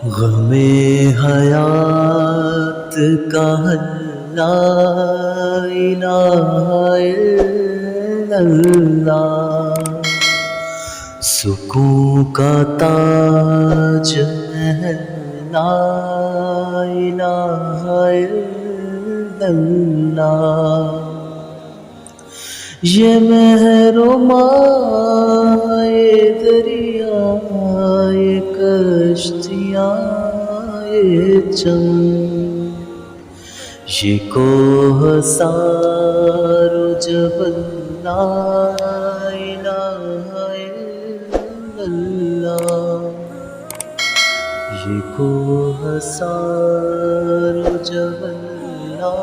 غم حیات کا حل لا الہ الا اللہ، سکون کا تاج محل لا الہ الا اللہ، یہ مہر و مائے دریا، یہ کشتیاں یہ چمن، یہ کوہسار و جبل لا الہ الا اللہ، یہ کوہسار و جبل لا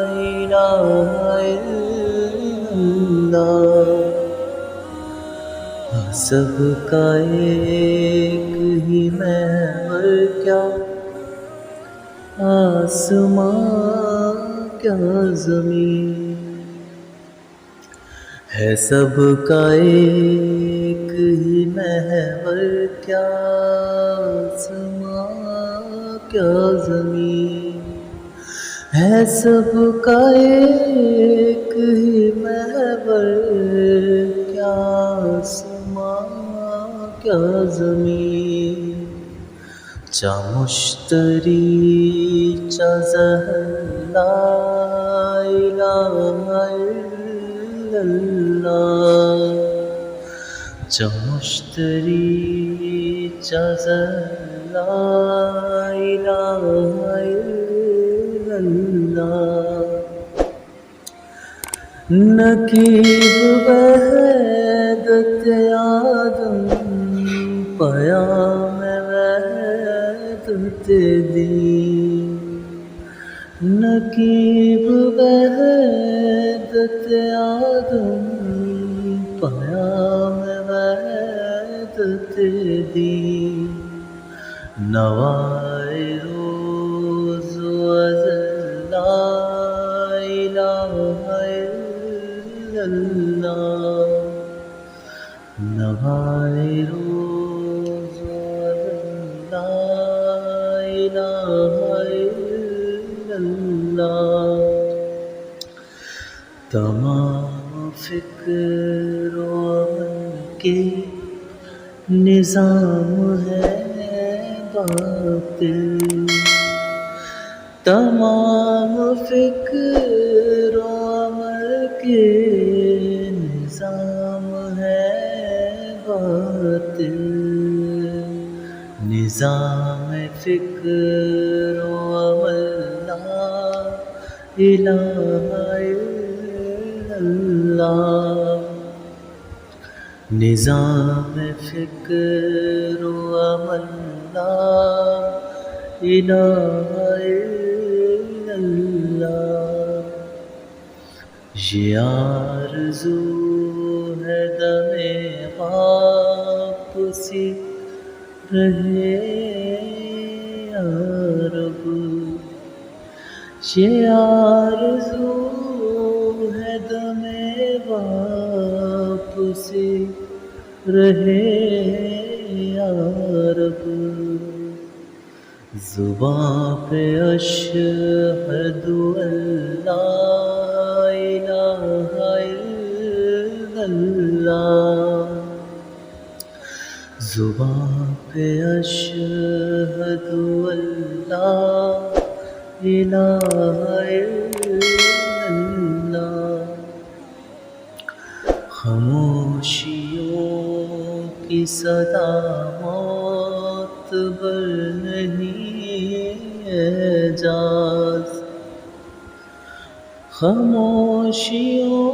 الہ الا اللہ، سب کا ایک ہی محور کیا آسمان کیا زمین، ہے سب کا ایک ہی محور کیا آسمان کیا زمین، ہے سب کا ایک ہی محور کیا آسمان کیا زمین، چا مشتری چا زہر لا الہ الا اللہ، چا مشتری چا زہر لا الہ الا اللہ، نقیب وحدت آدم پیام وحدت دین، نقیب وحدت آدم پیام وحدت دین، نوائے روز و ازل لا الہ الا اللہ، نوائے روز و ازل لا الہ الا اللہ، تمام فکر و عمل کے نظام ہے باطل، تمام فکر و عمل کے نظام ہے باطل، نظام فکر و عمل لا الہ الا اللہ، نظام فکر و عمل لا الہ الا اللہ، یہ آرزو ہے دم واپسی رہے یا رب، یہ آرزو ہے دم واپسی رہے یا رب، زباں پہ اشہد ان لا الہ الا اللہ، زباں پہ اشہد ان لا الہ الا اللہ، خاموشیوں کی صدا معتبر نہیں اعجاز، خاموشیوں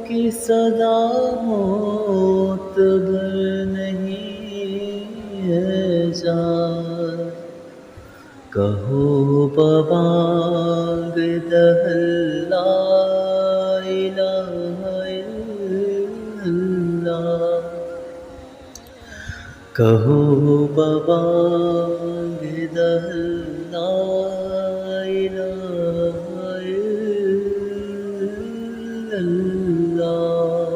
کی صدا معتبر نہیں اعجاز، کہو ببانگ دہل لا الہ الا اللہ، کہو ببانگ دہل لا الہ الا اللہ۔